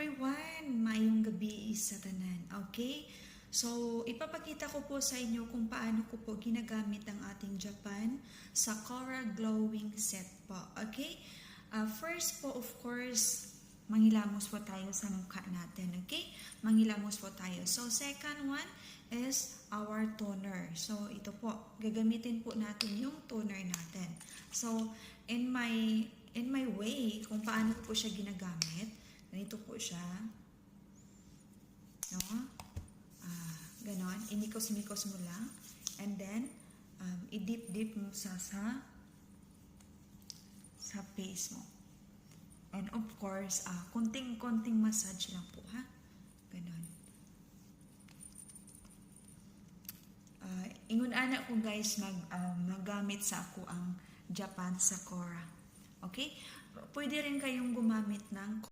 everyone! Maayong gabi sa tanan. Okay? So, ipapakita ko po sa inyo kung paano ko po ginagamit ang ating Japan sa Cora Glowing Set po. Okay? First po, of course, manghilamos po tayo sa mukha natin. Okay? Manghilamos po tayo. So, second one is our toner. So, ito po. Gagamitin po natin yung toner natin. So, in my way, kung paano po siya ginagamit, ganito po siya. No? Ganon. Inikos-mikos mo lang. And then, i-dip-dip mo sa face mo. And of course, konting-konting massage lang po, ha? Ganon. Ingon-ana ko guys, magamit sa ako ang Japan sa Cora. Okay? Pwede rin kayong gumamit ng